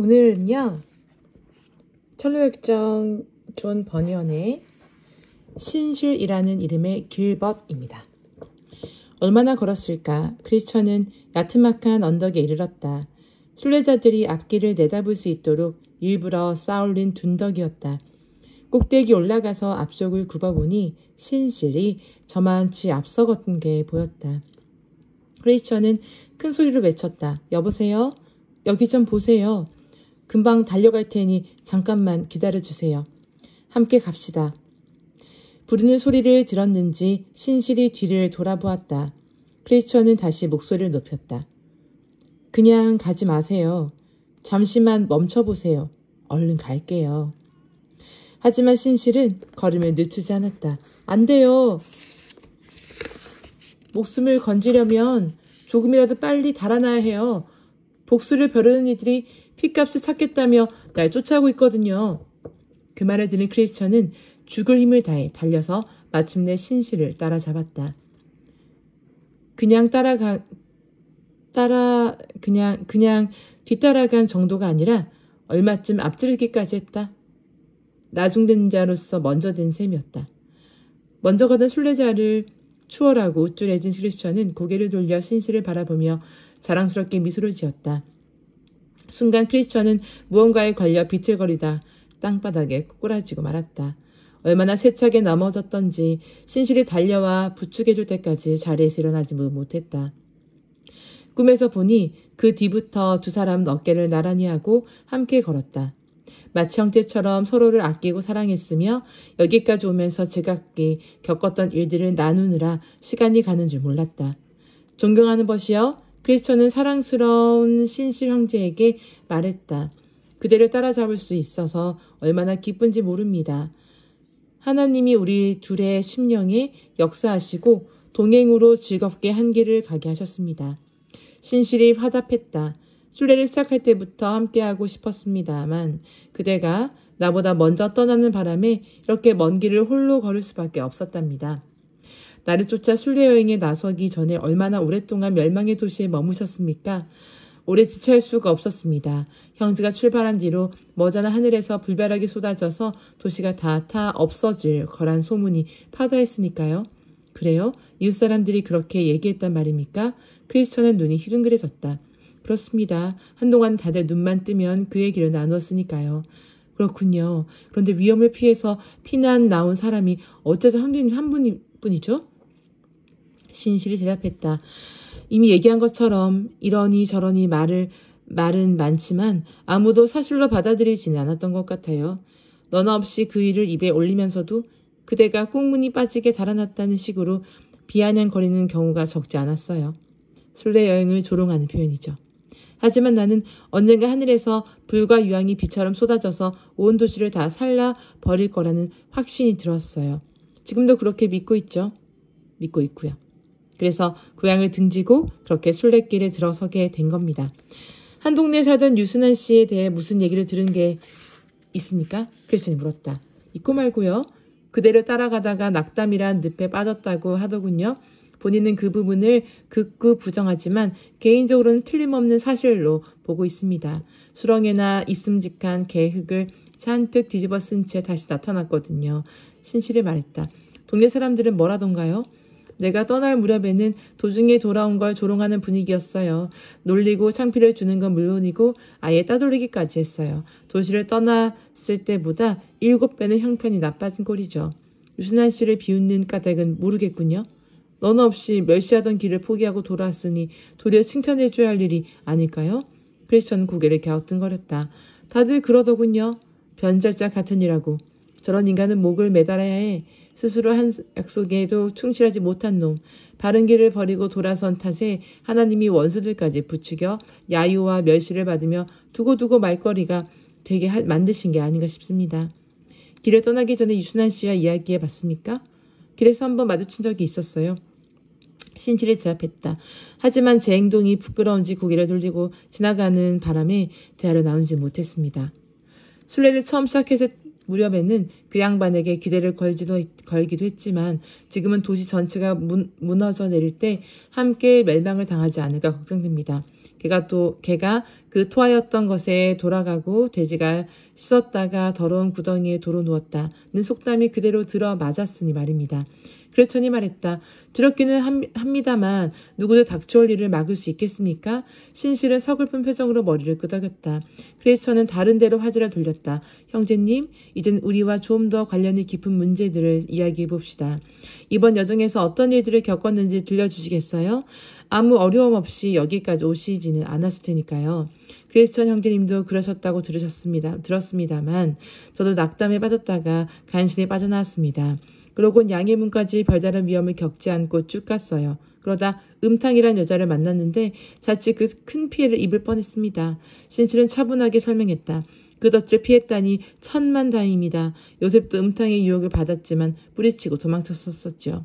오늘은요, 천로역정 존 버니언의 신실이라는 이름의 길벗입니다. 얼마나 걸었을까? 크리스천은 야트막한 언덕에 이르렀다. 순례자들이 앞길을 내다볼 수 있도록 일부러 쌓아올린 둔덕이었다. 꼭대기 올라가서 앞쪽을 굽어보니 신실이 저만치 앞서 걷는 게 보였다. 크리스천은 큰 소리로 외쳤다. 여보세요? 여기 좀 보세요. 금방 달려갈 테니 잠깐만 기다려주세요. 함께 갑시다. 부르는 소리를 들었는지 신실이 뒤를 돌아보았다. 크리스천은 다시 목소리를 높였다. 그냥 가지 마세요. 잠시만 멈춰보세요. 얼른 갈게요. 하지만 신실은 걸음을 늦추지 않았다. 안 돼요. 목숨을 건지려면 조금이라도 빨리 달아나야 해요. 복수를 벼르는 이들이 핏값을 찾겠다며 날 쫓아오고 있거든요. 그 말을 들은 크리스천은 죽을 힘을 다해 달려서 마침내 신실을 따라잡았다. 그냥 뒤따라간 정도가 아니라 얼마쯤 앞지르기까지 했다. 나중된 자로서 먼저 된 셈이었다. 먼저 가던 순례자를 추월하고 우쭐해진 크리스천은 고개를 돌려 신실을 바라보며 자랑스럽게 미소를 지었다. 순간 크리스천은 무언가에 걸려 비틀거리다 땅바닥에 꼬꾸라지고 말았다. 얼마나 세차게 넘어졌던지 신실이 달려와 부축해줄 때까지 자리에서 일어나지 못했다. 꿈에서 보니 그 뒤부터 두 사람은 어깨를 나란히 하고 함께 걸었다. 마치 형제처럼 서로를 아끼고 사랑했으며 여기까지 오면서 제각기 겪었던 일들을 나누느라 시간이 가는 줄 몰랐다. 존경하는 벗이여, 크리스천은 사랑스러운 신실 형제에게 말했다. 그대를 따라잡을 수 있어서 얼마나 기쁜지 모릅니다. 하나님이 우리 둘의 심령에 역사하시고 동행으로 즐겁게 한 길을 가게 하셨습니다. 신실이 화답했다. 순례를 시작할 때부터 함께하고 싶었습니다만 그대가 나보다 먼저 떠나는 바람에 이렇게 먼 길을 홀로 걸을 수밖에 없었답니다. 나를 쫓아 순례 여행에 나서기 전에 얼마나 오랫동안 멸망의 도시에 머무셨습니까? 오래 지체할 수가 없었습니다. 형제가 출발한 뒤로 머지않아 하늘에서 불벼락이 쏟아져서 도시가 다 타 없어질 거란 소문이 파다했으니까요. 그래요? 이웃 사람들이 그렇게 얘기했단 말입니까? 크리스천의 눈이 희둥그레졌다. 그렇습니다. 한동안 다들 눈만 뜨면 그 얘기를 나눴으니까요. 그렇군요. 그런데 위험을 피해서 피난 나온 사람이 어째서 한 분뿐이죠? 신실이 대답했다. 이미 얘기한 것처럼 이러니 저러니 말은 많지만 아무도 사실로 받아들이지는 않았던 것 같아요. 너나 없이 그 일을 입에 올리면서도 그대가 꽁무니 빠지게 달아났다는 식으로 비아냥거리는 경우가 적지 않았어요. 순례 여행을 조롱하는 표현이죠. 하지만 나는 언젠가 하늘에서 불과 유황이 비처럼 쏟아져서 온 도시를 다 살라 버릴 거라는 확신이 들었어요. 지금도 그렇게 믿고 있죠. 믿고 있고요. 그래서 고향을 등지고 그렇게 순례길에 들어서게 된 겁니다. 한 동네에 살던 유순한 씨에 대해 무슨 얘기를 들은 게 있습니까? 크리스천이 물었다. 있고 말고요. 그대를 따라가다가 낙담이란 늪에 빠졌다고 하더군요. 본인은 그 부분을 극구 부정하지만 개인적으로는 틀림없는 사실로 보고 있습니다. 수렁에나 입슴직한 개흙을 잔뜩 뒤집어 쓴 채 다시 나타났거든요. 신실이 말했다. 동네 사람들은 뭐라던가요? 내가 떠날 무렵에는 도중에 돌아온 걸 조롱하는 분위기였어요. 놀리고 창피를 주는 건 물론이고 아예 따돌리기까지 했어요. 도시를 떠났을 때보다 7배는 형편이 나빠진 꼴이죠. 유순한 씨를 비웃는 까닭은 모르겠군요. 너나 없이 멸시하던 길을 포기하고 돌아왔으니 도리어 칭찬해줘야 할 일이 아닐까요? 크리스천은 고개를 갸우뚱거렸다. 다들 그러더군요. 변절자 같으니라고. 저런 인간은 목을 매달아야 해. 스스로 한 약속에도 충실하지 못한 놈. 바른 길을 버리고 돌아선 탓에 하나님이 원수들까지 부추겨 야유와 멸시를 받으며 두고두고 말거리가 되게 만드신 게 아닌가 싶습니다. 길을 떠나기 전에 유순한 씨와 이야기해봤습니까? 길에서 한번 마주친 적이 있었어요. 신실이 대답했다. 하지만 제 행동이 부끄러운지 고개를 돌리고 지나가는 바람에 대화를 나누지 못했습니다. 순례를 처음 시작했을 무렵에는 그 양반에게 기대를 걸기도 했지만 지금은 도시 전체가 무너져 내릴 때 함께 멸망을 당하지 않을까 걱정됩니다. 개가 그 토하였던 것에 돌아가고 돼지가 씻었다가 더러운 구덩이에 도로 누웠다는 속담이 그대로 들어 맞았으니 말입니다. 크리스천이 말했다. 두렵기는 합니다만 누구도 닥쳐올 일을 막을 수 있겠습니까? 신실은 서글픈 표정으로 머리를 끄덕였다. 크리스천은 다른 데로 화제를 돌렸다. 형제님, 이젠 우리와 좀 더 관련이 깊은 문제들을 이야기해 봅시다. 이번 여정에서 어떤 일들을 겪었는지 들려주시겠어요? 아무 어려움 없이 여기까지 오시지는 않았을 테니까요. 크리스천 형제님도 그러셨다고 들었습니다만 저도 낙담에 빠졌다가 간신히 빠져나왔습니다. 그러곤 양해문까지 별다른 위험을 겪지 않고 쭉 갔어요. 그러다 음탕이란 여자를 만났는데 자칫 그 큰 피해를 입을 뻔했습니다. 신실은 차분하게 설명했다. 그 덫을 피했다니 천만다행입니다. 요셉도 음탕의 유혹을 받았지만 뿌리치고 도망쳤었죠.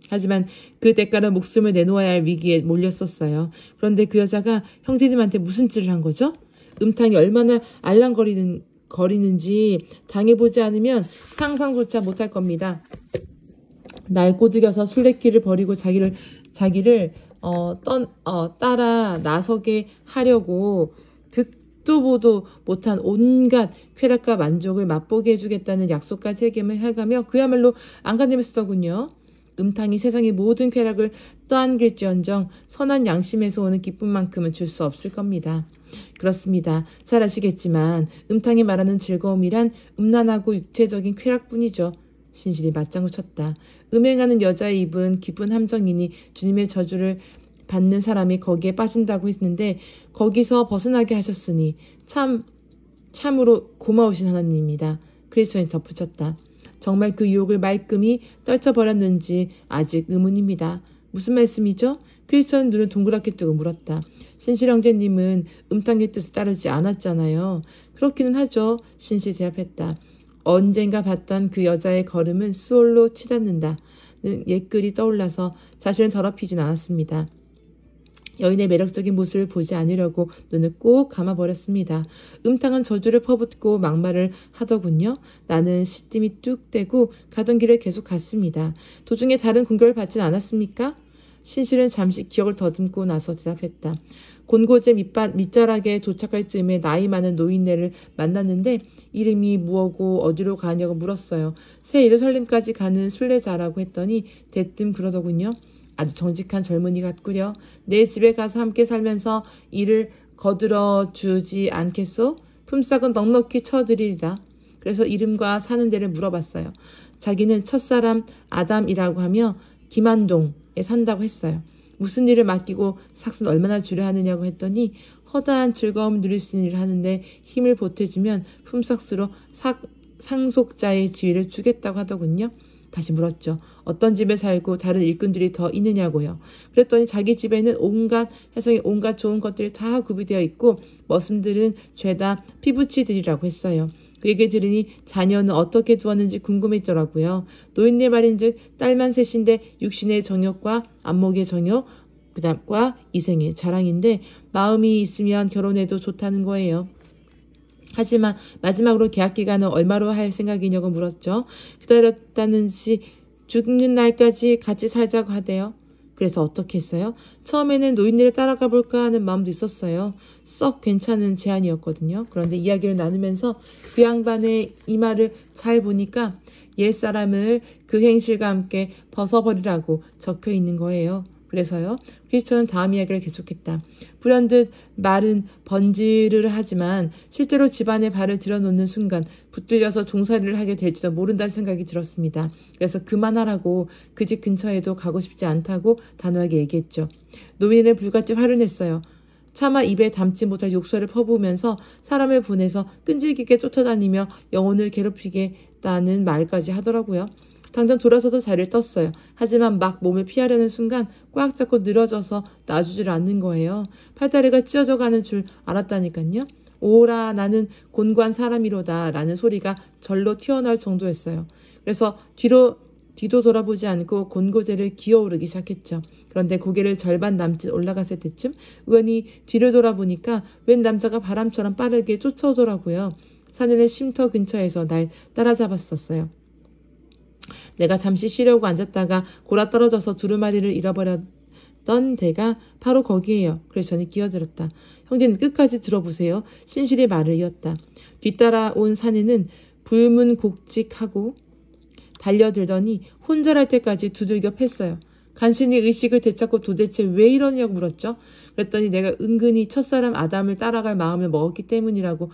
하지만 그 대가로 목숨을 내놓아야 할 위기에 몰렸었어요. 그런데 그 여자가 형제님한테 무슨 짓을 한 거죠? 음탕이 얼마나 알랑거리는지 당해보지 않으면 상상조차 못할 겁니다. 날 꼬드겨서 술래길을 버리고 자기를 따라 나서게 하려고 듣도 보도 못한 온갖 쾌락과 만족을 맛보게 해주겠다는 약속까지 해가며 그야말로 안간힘을 쓰더군요. 음탕이 세상의 모든 쾌락을 떠안길지언정 선한 양심에서 오는 기쁨만큼은 줄 수 없을 겁니다. 그렇습니다. 잘 아시겠지만 음탕이 말하는 즐거움이란 음란하고 육체적인 쾌락뿐이죠. 신실이 맞장구 쳤다. 음행하는 여자의 입은 깊은 함정이니 주님의 저주를 받는 사람이 거기에 빠진다고 했는데 거기서 벗어나게 하셨으니 참으로 고마우신 하나님입니다. 크리스천이 덧붙였다. 정말 그 유혹을 말끔히 떨쳐버렸는지 아직 의문입니다. 무슨 말씀이죠? 크리스천은 눈을 동그랗게 뜨고 물었다. 신실 형제님은 음탕의 뜻을 따르지 않았잖아요. 그렇기는 하죠. 신실 대답했다. 언젠가 봤던 그 여자의 걸음은 수올로 치닫는다는 옛글이 떠올라서 자신을 더럽히진 않았습니다. 여인의 매력적인 모습을 보지 않으려고 눈을 꼭 감아버렸습니다. 음탕한 저주를 퍼붓고 막말을 하더군요. 나는 시뜸이 뚝 떼고 가던 길을 계속 갔습니다. 도중에 다른 공격을 받진 않았습니까? 신실은 잠시 기억을 더듬고 나서 대답했다. 곤고제 밑자락에 도착할 즈음에 나이 많은 노인네를 만났는데 이름이 무엇고 어디로 가냐고 물었어요. 새 예루살렘까지 가는 순례자라고 했더니 대뜸 그러더군요. 아주 정직한 젊은이 같구려. 내 집에 가서 함께 살면서 일을 거들어 주지 않겠소? 품삯은 넉넉히 쳐드리리다. 그래서 이름과 사는 데를 물어봤어요. 자기는 첫사람 아담이라고 하며 김안동에 산다고 했어요. 무슨 일을 맡기고 삭은 얼마나 주려 하느냐고 했더니 허다한 즐거움을 누릴 수 있는 일을 하는데 힘을 보태주면 품삯으로 상속자의 지위를 주겠다고 하더군요. 다시 물었죠. 어떤 집에 살고 다른 일꾼들이 더 있느냐고요. 그랬더니 자기 집에는 세상에 온갖 좋은 것들이 다 구비되어 있고 머슴들은 죄다 피부치들이라고 했어요. 그 얘기 들으니 자녀는 어떻게 두었는지 궁금했더라고요. 노인네 말인즉 딸만 셋인데 육신의 정욕과 안목의 정욕, 그다음과 이생의 자랑인데 마음이 있으면 결혼해도 좋다는 거예요. 하지만 마지막으로 계약 기간은 얼마로 할 생각이냐고 물었죠. 기다렸다는지 죽는 날까지 같이 살자고 하대요. 그래서 어떻게 했어요? 처음에는 노인네를 따라가 볼까 하는 마음도 있었어요. 썩 괜찮은 제안이었거든요. 그런데 이야기를 나누면서 그 양반의 이 말을 잘 보니까 옛사람을 그 행실과 함께 벗어버리라고 적혀 있는 거예요. 그래서요. 크리스천은 다음 이야기를 계속했다. 불현듯 말은 번지르르 하지만 실제로 집안에 발을 들여놓는 순간 붙들려서 종살이를 하게 될지도 모른다는 생각이 들었습니다. 그래서 그만하라고 그 집 근처에도 가고 싶지 않다고 단호하게 얘기했죠. 노인은 불같이 화를 냈어요. 차마 입에 담지 못할 욕설을 퍼부으면서 사람을 보내서 끈질기게 쫓아다니며 영혼을 괴롭히겠다는 말까지 하더라고요. 당장 돌아서서 자리를 떴어요. 하지만 막 몸을 피하려는 순간 꽉 잡고 늘어져서 놔주질 않는 거예요. 팔다리가 찢어져 가는 줄 알았다니까요. 오라 나는 곤고한 사람이로다 라는 소리가 절로 튀어나올 정도였어요. 그래서 뒤도 돌아보지 않고 곤고제를 기어오르기 시작했죠. 그런데 고개를 절반 남짓 올라갔을 때쯤 우연히 뒤를 돌아보니까 웬 남자가 바람처럼 빠르게 쫓아오더라고요. 사내는 쉼터 근처에서 날 따라잡았었어요. 내가 잠시 쉬려고 앉았다가 골아 떨어져서 두루마리를 잃어버렸다는 말했던 데가 바로 거기에요. 크리스천이 끼어들었다. 형제는 끝까지 들어보세요. 신실의 말을 이었다. 뒤따라온 사내는 불문곡직하고 달려들더니 혼절할 때까지 두들겨 팼어요. 간신히 의식을 되찾고 도대체 왜 이러냐고 물었죠. 그랬더니 내가 은근히 첫사람 아담을 따라갈 마음을 먹었기 때문이라고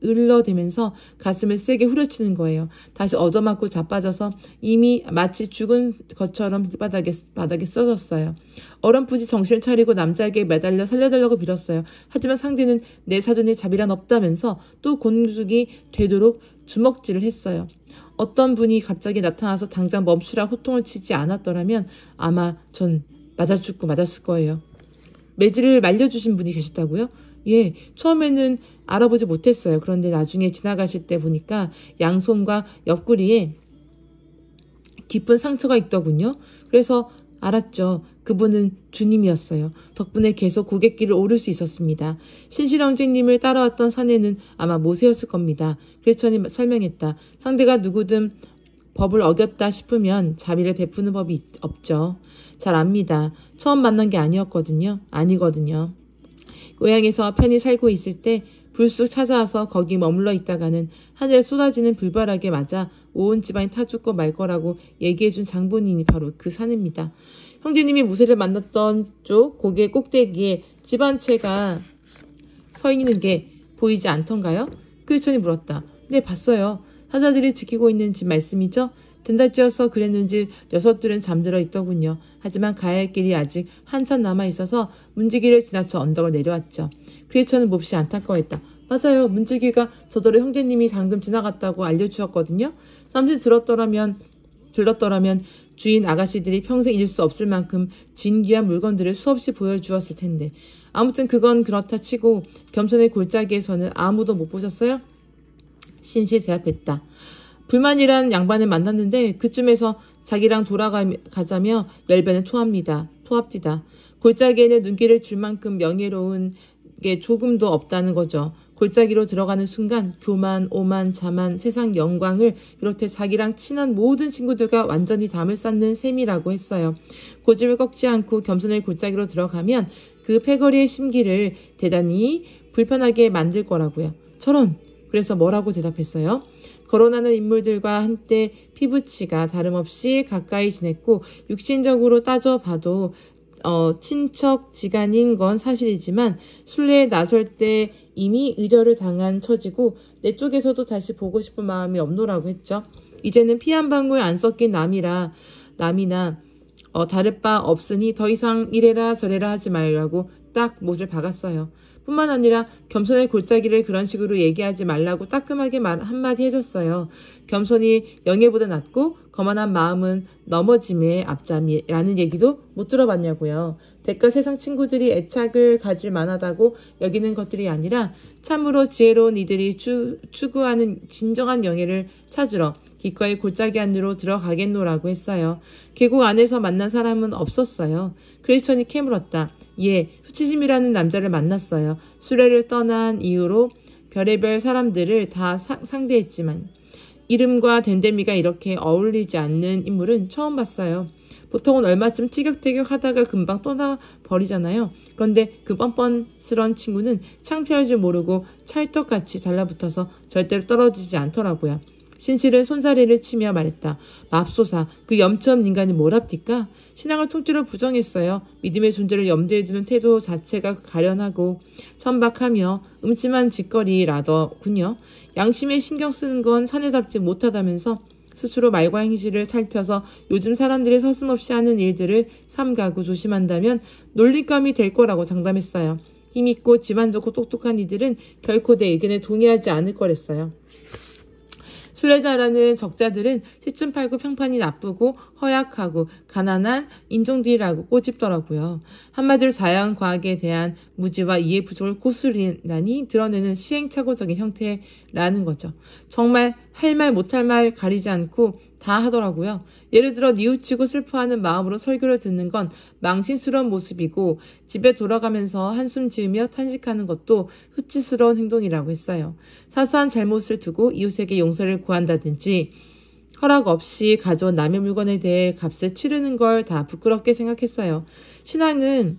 을러대면서 가슴을 세게 후려치는 거예요. 다시 얻어맞고 자빠져서 이미 마치 죽은 것처럼 바닥에 쓰러졌어요. 어렴풋이 정신을 차리고 남자에게 매달려 살려달라고 빌었어요. 하지만 상대는 내 사전에 자비란 없다면서 또 곤죽이 되도록 주먹질을 했어요. 어떤 분이 갑자기 나타나서 당장 멈추라 호통을 치지 않았더라면 아마 전 맞아 죽고 맞았을 거예요. 매질을 말려주신 분이 계셨다고요? 예, 처음에는 알아보지 못했어요. 그런데 나중에 지나가실 때 보니까 양손과 옆구리에 깊은 상처가 있더군요. 그래서 알았죠. 그분은 주님이었어요. 덕분에 계속 고갯길을 오를 수 있었습니다. 신실 형제님을 따라왔던 사내는 아마 모세였을 겁니다. 크리스천이 설명했다. 상대가 누구든 법을 어겼다 싶으면 자비를 베푸는 법이 없죠. 잘 압니다. 처음 만난 게 아니거든요. 고향에서 편히 살고 있을 때 불쑥 찾아와서 거기 머물러 있다가는 하늘에 쏟아지는 불바락에 맞아 온 집안이 타 죽고 말 거라고 얘기해준 장본인이 바로 그 사내입니다. 형제님이 모세를 만났던 쪽 고개 꼭대기에 집 한 채가 서 있는 게 보이지 않던가요? 크리스천이 물었다. 네, 봤어요. 사자들이 지키고 있는 집 말씀이죠? 된다찌어서 그랬는지 녀석들은 잠들어 있더군요. 하지만 가야 할 길이 아직 한참 남아있어서 문지기를 지나쳐 언덕을 내려왔죠. 크리스천은 몹시 안타까워했다. 맞아요. 문지기가 저더러 형제님이 방금 지나갔다고 알려주셨거든요. 잠시 들렀더라면 주인 아가씨들이 평생 잊을 수 없을 만큼 진귀한 물건들을 수없이 보여주었을 텐데. 아무튼 그건 그렇다 치고 겸손의 골짜기에서는 아무도 못 보셨어요? 신실 대답했다. 불만이란 양반을 만났는데 그쯤에서 자기랑 돌아가자며 열변을 토합디다. 골짜기에는 눈길을 줄 만큼 명예로운 게 조금도 없다는 거죠. 골짜기로 들어가는 순간 교만, 오만, 자만, 세상 영광을 비롯해 자기랑 친한 모든 친구들과 완전히 담을 쌓는 셈이라고 했어요. 고집을 꺾지 않고 겸손의 골짜기로 들어가면 그 패거리의 심기를 대단히 불편하게 만들 거라고요. 저런! 그래서 뭐라고 대답했어요? 거론하는 인물들과 한때 피부치가 다름없이 가까이 지냈고 육신적으로 따져봐도 친척지간인 건 사실이지만 순례에 나설 때 이미 의절을 당한 처지고 내 쪽에서도 다시 보고 싶은 마음이 없노라고 했죠. 이제는 피 한 방울 안 섞인 남이나 다를 바 없으니 더 이상 이래라 저래라 하지 말라고 딱 못을 박았어요. 뿐만 아니라 겸손의 골짜기를 그런 식으로 얘기하지 말라고 따끔하게 한마디 해줬어요. 겸손이 영예보다 낫고 거만한 마음은 넘어짐의 앞잠이라는 얘기도 못 들어봤냐고요. 대가 세상 친구들이 애착을 가질 만하다고 여기는 것들이 아니라 참으로 지혜로운 이들이 추구하는 진정한 영예를 찾으러 기꺼이 골짜기 안으로 들어가겠노라고 했어요. 계곡 안에서 만난 사람은 없었어요. 크리스천이 캐물었다. 예, 수치심이라는 남자를 만났어요. 수레를 떠난 이후로 별의별 사람들을 다 상대했지만 이름과 댐댐이가 이렇게 어울리지 않는 인물은 처음 봤어요. 보통은 얼마쯤 티격태격 하다가 금방 떠나버리잖아요. 그런데 그 뻔뻔스런 친구는 창피할 줄 모르고 찰떡같이 달라붙어서 절대로 떨어지지 않더라고요. 신실은 손사래를 치며 말했다. 맙소사, 그 염치 없는 인간이 뭐랍니까? 신앙을 통째로 부정했어요. 믿음의 존재를 염두에 두는 태도 자체가 가련하고 천박하며 음침한 짓거리라더군요. 양심에 신경 쓰는 건 사내답지 못하다면서 스스로 말과 행실을 살펴서 요즘 사람들이 서슴없이 하는 일들을 삼가고 조심한다면 놀림감이 될 거라고 장담했어요. 힘있고 지만 좋고 똑똑한 이들은 결코 내 의견에 동의하지 않을 거랬어요. 순례자라는 적자들은 시춤팔고 평판이 나쁘고 허약하고 가난한 인종들이라고 꼬집더라고요. 한마디로 자연과학에 대한 무지와 이해 부족을 고스란히 드러내는 시행착오적인 형태라는 거죠. 정말 할 말 못할 말 가리지 않고 다 하더라고요. 예를 들어 뉘우치고 슬퍼하는 마음으로 설교를 듣는 건 망신스러운 모습이고 집에 돌아가면서 한숨 지으며 탄식하는 것도 수치스러운 행동이라고 했어요. 사소한 잘못을 두고 이웃에게 용서를 구한다든지 허락 없이 가져온 남의 물건에 대해 값을 치르는 걸 다 부끄럽게 생각했어요. 신앙은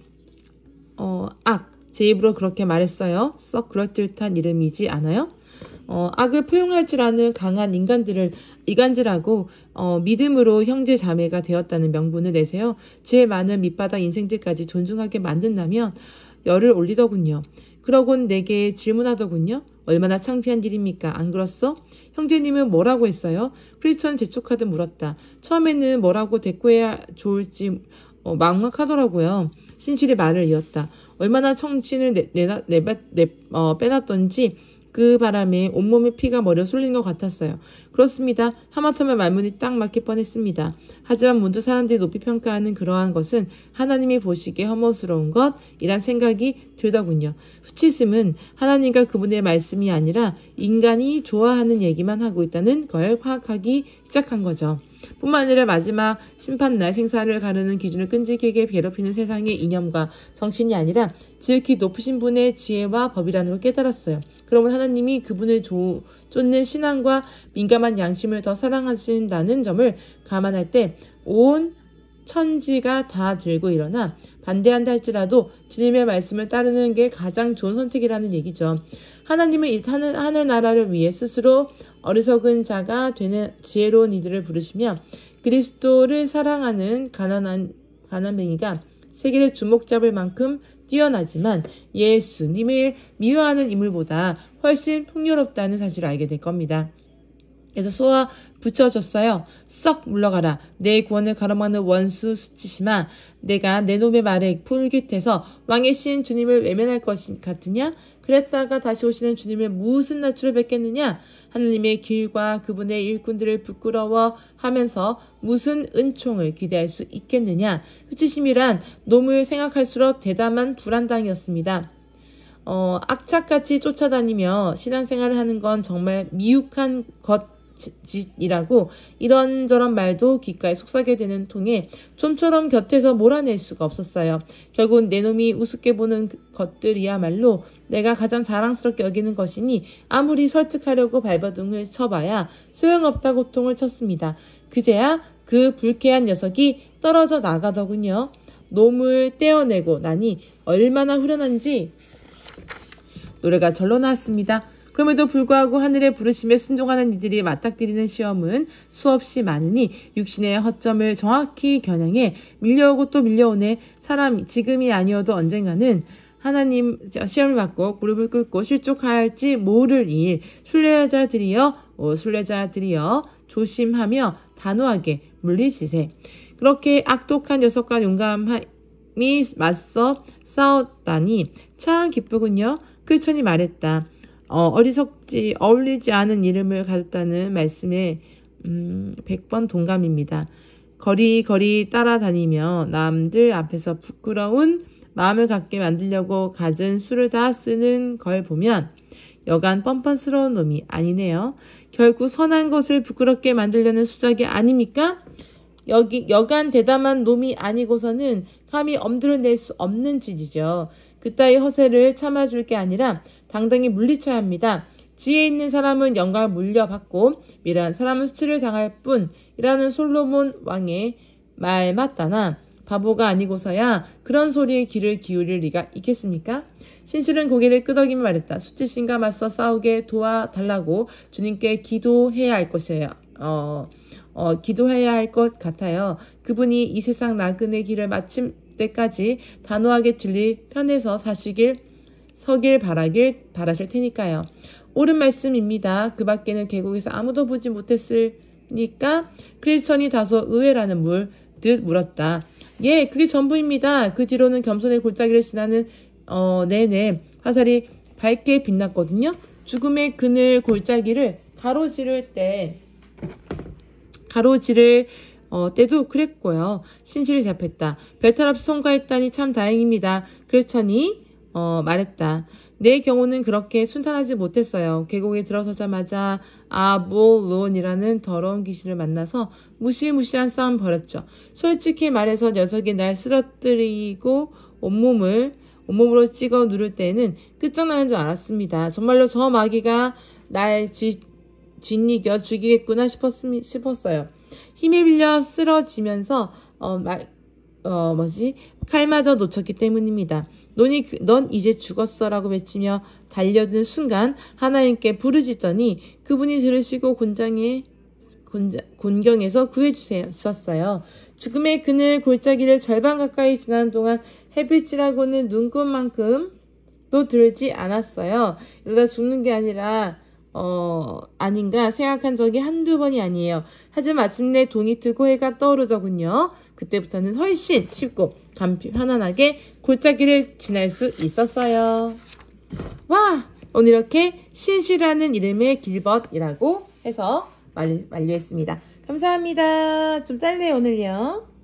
제 입으로 그렇게 말했어요. 썩 그럴듯한 이름이지 않아요? 악을 포용할 줄 아는 강한 인간들을 이간질하고 믿음으로 형제 자매가 되었다는 명분을 내세요. 죄 많은 밑바닥 인생들까지 존중하게 만든다면 열을 올리더군요. 그러곤 내게 질문하더군요. 얼마나 창피한 일입니까? 안 그렇소? 형제님은 뭐라고 했어요? 크리스천은 재촉하듯 물었다. 처음에는 뭐라고 대꾸해야 좋을지 막막하더라고요. 신실이 말을 이었다. 얼마나 청신을 빼놨던지 그 바람에 온몸에 피가 머리에 쏠린 것 같았어요. 그렇습니다. 하마터면 말문이 딱 막힐 뻔했습니다. 하지만 문득 사람들이 높이 평가하는 그러한 것은 하나님이 보시기에 혐오스러운 것이란 생각이 들더군요. 수치심은 하나님과 그분의 말씀이 아니라 인간이 좋아하는 얘기만 하고 있다는 걸 파악하기 시작한 거죠. 뿐만 아니라 마지막 심판날 생사를 가르는 기준을 끈질기게 괴롭히는 세상의 이념과 정신이 아니라 지극히 높으신 분의 지혜와 법이라는 걸 깨달았어요. 그러면 하나님이 그분을 쫓는 신앙과 민감한 양심을 더 사랑하신다는 점을 감안할 때 온 천지가 다 들고 일어나 반대한다 할지라도 주님의 말씀을 따르는 게 가장 좋은 선택이라는 얘기죠. 하나님은 이 하늘나라를 위해 스스로 어리석은 자가 되는 지혜로운 이들을 부르시며 그리스도를 사랑하는 가난뱅이가 세계를 주목 잡을 만큼 뛰어나지만 예수님을 미워하는 인물보다 훨씬 풍요롭다는 사실을 알게 될 겁니다. 그래서 쏘아 붙여줬어요. 썩 물러가라. 내 구원을 가로막는 원수 수치심아. 내가 내 놈의 말에 폴깃해서 왕의 신 주님을 외면할 것 같으냐? 그랬다가 다시 오시는 주님을 무슨 낯으로 뵙겠느냐? 하나님의 길과 그분의 일꾼들을 부끄러워하면서 무슨 은총을 기대할 수 있겠느냐? 수치심이란 놈을 생각할수록 대담한 불안당이었습니다. 악착같이 쫓아다니며 신앙생활을 하는 건 정말 미혹한 짓이라고 이런저런 말도 귓가에 속삭여 되는 통에 좀처럼 곁에서 몰아낼 수가 없었어요. 결국 내 놈이 우습게 보는 것들이야말로 내가 가장 자랑스럽게 여기는 것이니 아무리 설득하려고 발버둥을 쳐봐야 소용없다고 고통을 쳤습니다. 그제야 그 불쾌한 녀석이 떨어져 나가더군요. 놈을 떼어내고 나니 얼마나 후련한지 노래가 절로 나왔습니다. 그럼에도 불구하고 하늘의 부르심에 순종하는 이들이 맞닥뜨리는 시험은 수없이 많으니 육신의 허점을 정확히 겨냥해 밀려오고 또 밀려오네. 사람 지금이 아니어도 언젠가는 하나님 시험을 받고 무릎을 꿇고 실족할지 모를 일. 순례자들이여 조심하며 단호하게 물리시세. 그렇게 악독한 녀석과 용감히 맞서 싸웠다니 참 기쁘군요. 크리스천이 말했다. 어울리지 않은 이름을 가졌다는 말씀에 100번 동감입니다. 거리거리 따라다니며 남들 앞에서 부끄러운 마음을 갖게 만들려고 갖은 수를 다 쓰는 걸 보면 여간 뻔뻔스러운 놈이 아니네요. 결국 선한 것을 부끄럽게 만들려는 수작이 아닙니까? 여간 대담한 놈이 아니고서는 감히 엄두를 낼 수 없는 짓이죠. 그따위 허세를 참아줄 게 아니라 당당히 물리쳐야 합니다. 지혜 있는 사람은 영광을 물려받고 미련한 사람은 수치를 당할 뿐이라는 솔로몬 왕의 말 맞다나 바보가 아니고서야 그런 소리에 귀를 기울일 리가 있겠습니까? 신실은 고개를 끄덕이며 말했다. 수치심과 맞서 싸우게 도와달라고 주님께 기도해야 할 것이에요. 기도해야 할 것 같아요. 그분이 이 세상 나그네 길을 마칠 때까지 단호하게 진리 편에서 서길 바라실 테니까요. 옳은 말씀입니다. 그 밖에는 계곡에서 아무도 보지 못했으니까 크리스천이 다소 의외라는 듯 물었다. 예, 그게 전부입니다. 그 뒤로는 겸손의 골짜기를 지나는 내내 화살이 밝게 빛났거든요. 죽음의 그늘 골짜기를 가로지를 때도 그랬고요. 신실이 잡혔다. 별탈 없이 통과했다니 참 다행입니다. 크리스천이 말했다. 내 경우는 그렇게 순탄하지 못했어요. 계곡에 들어서자마자 아볼론이라는 더러운 귀신을 만나서 무시무시한 싸움 벌였죠. 솔직히 말해서 녀석이 날 쓰러뜨리고 온몸으로 찍어 누를 때에는 끝장나는 줄 알았습니다. 정말로 저 마귀가 날 짓이겨 죽이겠구나 싶었어요. 힘에 빌려 쓰러지면서 칼마저 놓쳤기 때문입니다. 넌 이제 죽었어 라고 외치며 달려드는 순간 하나님께 부르짖더니 그분이 들으시고 곤경에서 구해주셨어요. 죽음의 그늘 골짜기를 절반 가까이 지나는 동안 햇빛이라고는 눈꽃만큼도 들지 않았어요. 이러다 죽는 게 아닌가 생각한 적이 한두 번이 아니에요. 하지만 마침내 동이 트고 해가 떠오르더군요. 그때부터는 훨씬 쉽고 편안하게 골짜기를 지날 수 있었어요. 와! 오늘 이렇게 신시라는 이름의 길벗이라고 해서 완료했습니다. 감사합니다. 좀 짧네요, 오늘요.